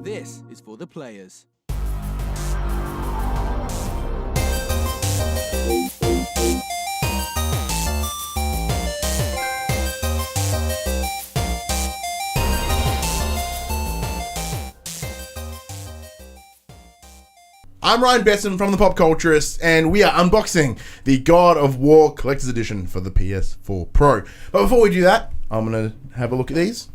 This is for the players. I'm Ryan Besson from the Pop Culturist, and we are unboxing the God of War Collector's Edition for the PS4 Pro. But before we do that, I'm going to have a look at these.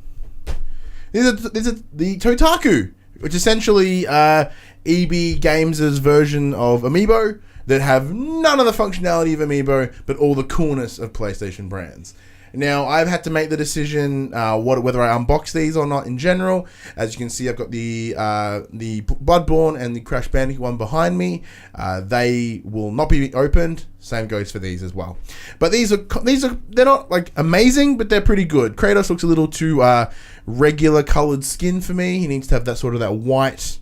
These are the Totaku, which is essentially EB Games' version of Amiibo that have none of the functionality of Amiibo, but all the coolness of PlayStation brands. Now, I've had to make the decision whether I unbox these or not in general. As you can see, I've got the Bloodborne and the Crash Bandicoot one behind me. They will not be opened. Same goes for these as well. But they're not like amazing, but they're pretty good. Kratos looks a little too regular colored skin for me. He needs to have that white,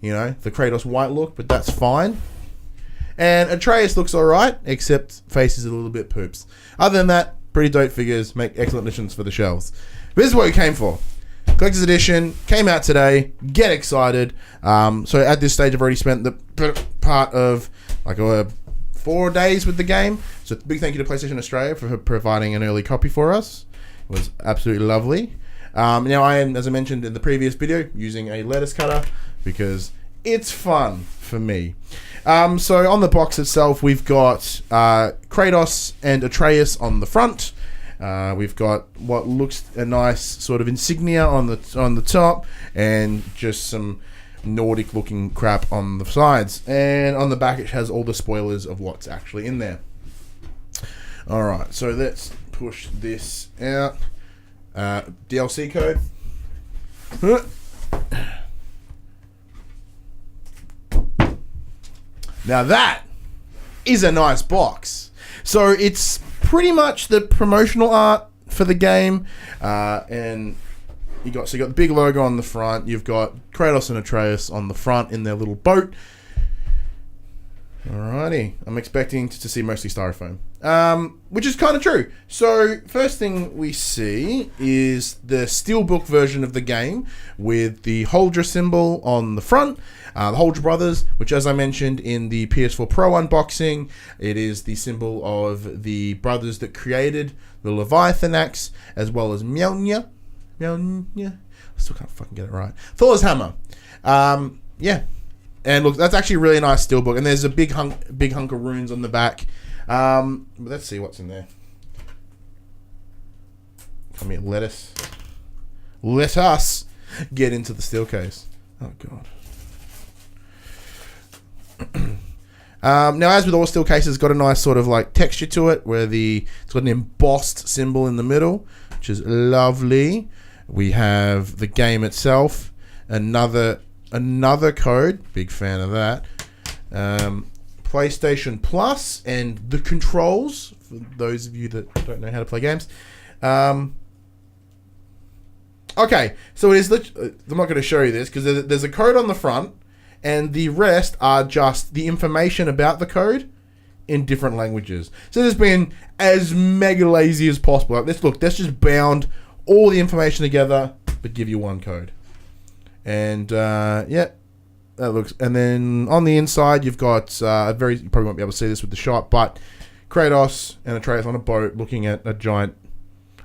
the Kratos white look, but that's fine. And Atreus looks alright, except face is a little bit poops. Other than that, pretty dope figures, make excellent additions for the shelves. But this is what we came for. Collector's Edition, came out today, get excited. So at this stage I've already spent the part of 4 days with the game. So big thank you to PlayStation Australia for providing an early copy for us. It was absolutely lovely. Now I am, as I mentioned in the previous video, using a lettuce cutter because it's fun for me. So on the box itself, we've got Kratos and Atreus on the front. We've got what looks a nice sort of insignia on the top, and just some Nordic looking crap on the sides. And on the back, it has all the spoilers of what's actually in there. All right, so let's push this out. DLC code. Now that is a nice box. So it's pretty much the promotional art for the game, and you got the big logo on the front. You've got Kratos and Atreus on the front in their little boat. Alrighty, I'm expecting to see mostly styrofoam, which is kind of true. So first thing we see is the Steelbook version of the game with the Huldra symbol on the front. The Huldra brothers, which, as I mentioned in the PS4 Pro unboxing, it is the symbol of the brothers that created the Leviathan axe, as well as Mjolnir. I still can't fucking get it right. Thor's hammer. Yeah. And look, that's actually a really nice steelbook, and there's a big hunk of runes on the back. Let's see what's in there. Come here, let us get into the steel case. Oh god. Now, as with all steel cases, it's got a nice sort of texture to it, where it's got an embossed symbol in the middle, which is lovely. We have the game itself, another code, big fan of that. PlayStation Plus and the controls, for those of you that don't know how to play games. Okay, so it is. I'm not going to show you this because there's a code on the front, and the rest are just the information about the code in different languages. So there's been as mega lazy as possible. Let's just bound all the information together, but give you one code. And yeah, that looks. And then on the inside, you've got you probably won't be able to see this with the shot, but Kratos and Atreus on a boat looking at a giant.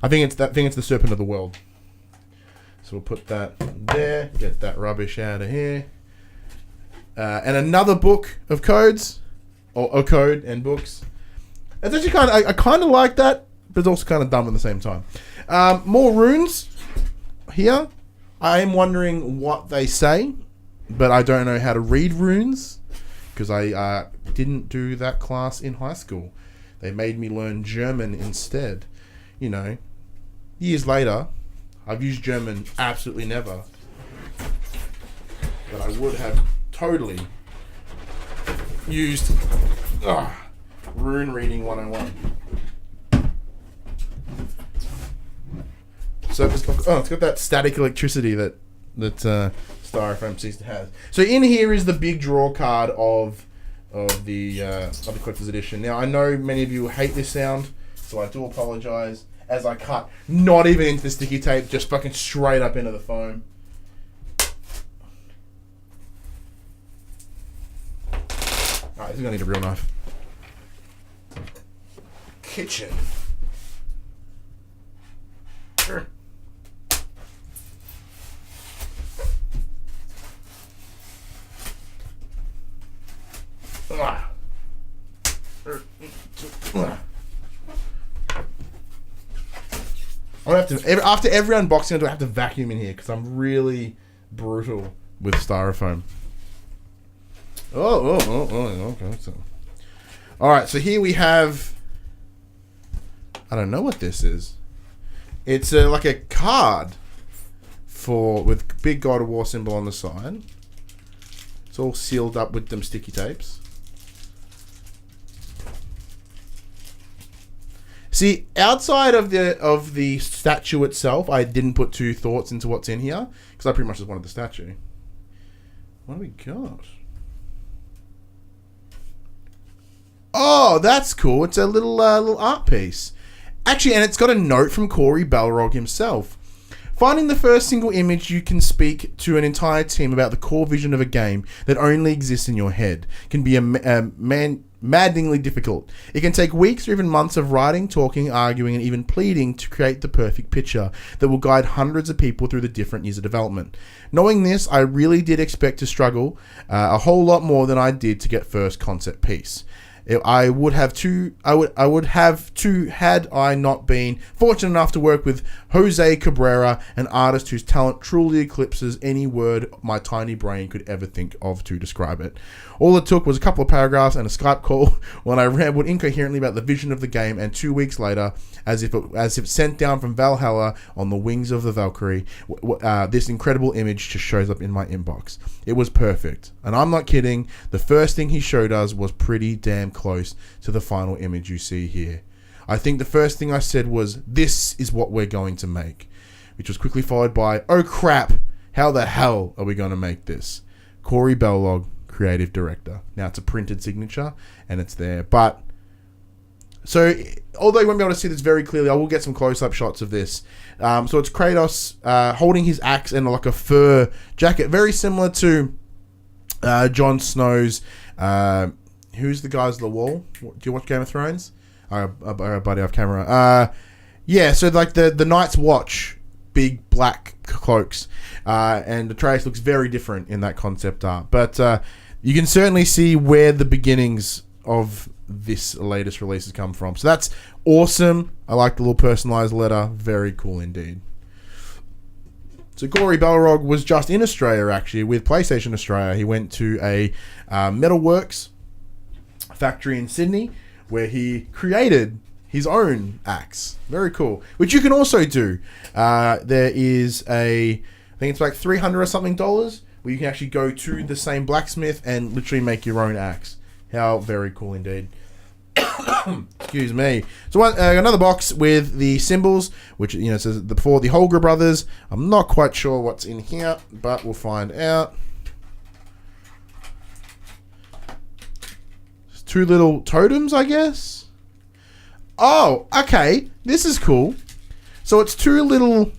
I think it's the Serpent of the World. So we'll put that there. Get that rubbish out of here. And another book of codes, or a code and books. It's actually I kind of like that, but it's also kind of dumb at the same time. More runes here. I am wondering what they say, but I don't know how to read runes because I didn't do that class in high school. They made me learn German instead. Years later, I've used German absolutely never, but I would have totally used rune reading 101. So it's got that static electricity that styrofoam seems to have. So in here is the big draw card of the collector's edition. Now I know many of you hate this sound, so I do apologise. As I cut, not even into the sticky tape, just fucking straight up into the foam. Alright, this is gonna need a real knife. Kitchen. I'm gonna have to, after every unboxing, I have to vacuum in here because I'm really brutal with styrofoam. Okay. So, all right. So here we have. I don't know what this is. It's like a card with big God of War symbol on the side. It's all sealed up with them sticky tapes. See, outside of the statue itself, I didn't put two thoughts into what's in here because I pretty much just wanted the statue. What do we got? Oh, that's cool. It's a little art piece. Actually, and it's got a note from Corey Balrog himself. Finding the first single image you can speak to an entire team about the core vision of a game that only exists in your head can be maddeningly difficult. It can take weeks or even months of writing, talking, arguing, and even pleading to create the perfect picture that will guide hundreds of people through the different years of development. Knowing this, I really did expect to struggle a whole lot more than I did to get first concept piece. I would have to had I not been fortunate enough to work with Jose Cabrera, an artist whose talent truly eclipses any word my tiny brain could ever think of to describe it. All it took was a couple of paragraphs and a Skype call when I rambled incoherently about the vision of the game, and 2 weeks later, as if sent down from Valhalla on the wings of the Valkyrie, this incredible image just shows up in my inbox. It was perfect, and I'm not kidding. The first thing he showed us was pretty damn close to the final image you see here. I think the first thing I said was, "This is what we're going to make," which was quickly followed by, "Oh crap, how the hell are we going to make this?" Corey Balrog, creative director. Now it's a printed signature and it's there. But so, although you won't be able to see this very clearly, I will get some close-up shots of this. So it's Kratos holding his axe and like a fur jacket, very similar to Jon Snow's. Who's the guys at the wall? Do you watch Game of Thrones? Buddy off camera. Yeah, so like the Night's Watch, big black cloaks, and Atreus looks very different in that concept art. But you can certainly see where the beginnings of this latest release has come from. So that's awesome. I like the little personalized letter. Very cool indeed. So Corey Balrog was just in Australia, actually, with PlayStation Australia. He went to a Metalworks factory in Sydney where he created his own axe. Very cool. Which you can also do. There is I think it's like $300 or something where you can actually go to the same blacksmith and literally make your own axe. How very cool indeed. Excuse me. So another box with the symbols, which says for the Huldra brothers. I'm not quite sure what's in here, but we'll find out. There's two little totems, I guess. Oh, okay. This is cool. So it's two little.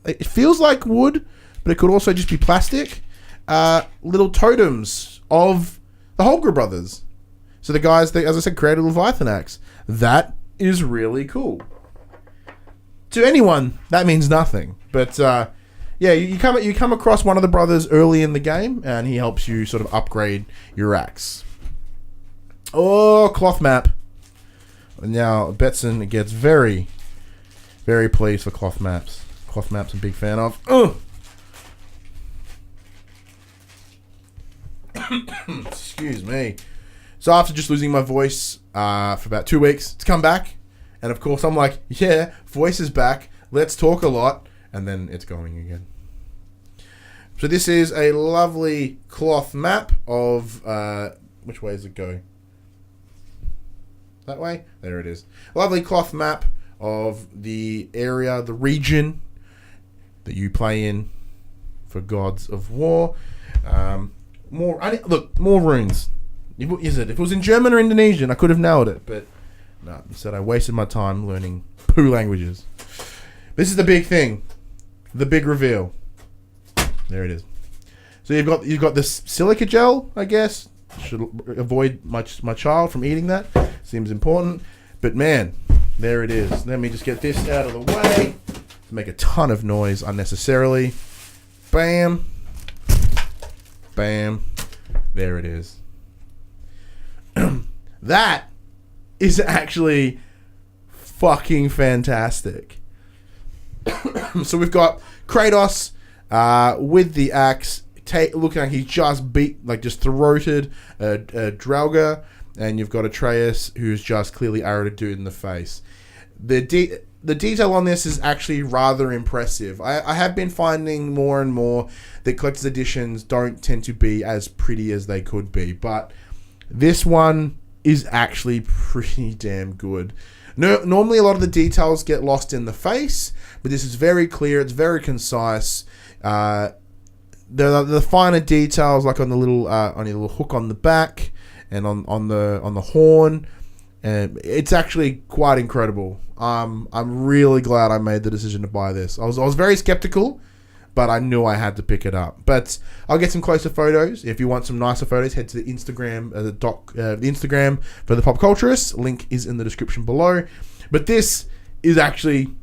It feels like wood, but it could also just be plastic. Little totems of the Huldra brothers. So the guys that, as I said, created Leviathan axe. That is really cool. To anyone, that means nothing. But yeah, you come across one of the brothers early in the game, and he helps you sort of upgrade your axe. Oh, cloth map. Now Betson gets very, very pleased for cloth maps. Cloth maps, I'm a big fan of. Excuse me. So after just losing my voice for about 2 weeks, it's come back. And of course I'm like, yeah, voice is back. Let's talk a lot. And then it's going again. So this is a lovely cloth map of... which way does it go? That way? There it is. A lovely cloth map of the area, the region that you play in for Gods of War. More runes. If it was in German or Indonesian, I could have nailed it, but no. Instead, I wasted my time learning poo languages. This is the big thing, the big reveal. There it is. So you've got this silica gel, I guess, should avoid my child from eating that. Seems important. But man, there it is. Let me just get this out of the way. Make a ton of noise unnecessarily. Bam. Bam. There it is. That is actually fucking fantastic. So we've got Kratos with the axe, looking like he's just just throated a Draugr, and you've got Atreus who's just clearly arrowed a dude in the face. The detail on this is actually rather impressive. I have been finding more and more that collector's editions don't tend to be as pretty as they could be, but this one is actually pretty damn good. Normally a lot of the details get lost in the face, but this is very clear, it's very concise. The finer details, like on the little hook on the back and on the horn, it's actually quite incredible. I'm really glad I made the decision to buy this. I was very skeptical, but I knew I had to pick it up. But I'll get some closer photos. If you want some nicer photos, head to the Instagram, the Instagram for the Pop Culturist. Link is in the description below. But this is actually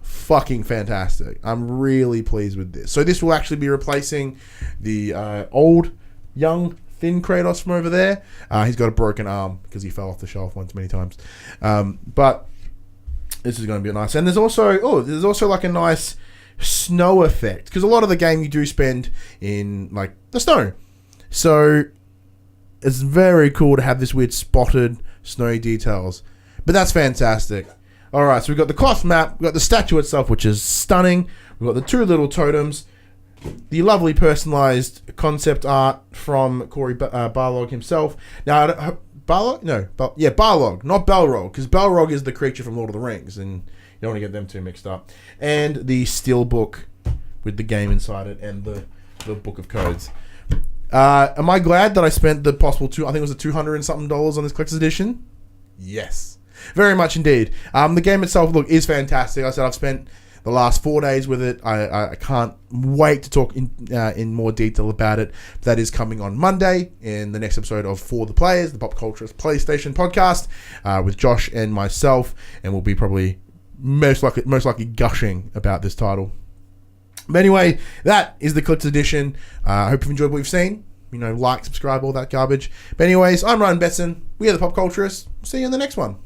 fucking fantastic. I'm really pleased with this. So this will actually be replacing the old, young, thin Kratos from over there. He's got a broken arm because he fell off the shelf once many times. But this is going to be nice. And there's also like a nice snow effect, because a lot of the game you do spend in like the snow, so it's very cool to have this weird spotted snowy details. But that's fantastic. Alright, so we've got the cloth map, we've got the statue itself, which is stunning, we've got the two little totems, the lovely personalized concept art from Corey Barlog himself. Now, Barlog, not Balrog, because Balrog is the creature from Lord of the Rings, and you don't want to get them too mixed up. And the Steelbook with the game inside it and the book of codes. Am I glad that I spent the possible I think it was a $200 and something on this collector's edition? Yes. Very much indeed. The game itself, is fantastic. Like I said, I've spent the last 4 days with it. I can't wait to talk in more detail about it. That is coming on Monday in the next episode of For the Players, the Pop Culturist PlayStation podcast, with Josh and myself, and we'll be probably most likely gushing about this title. But anyway, that is the collector's edition. I hope you've enjoyed what you've seen. Like, subscribe, all that garbage. But anyways, I'm Ryan Betson. We are the Pop Culturists. See you in the next one.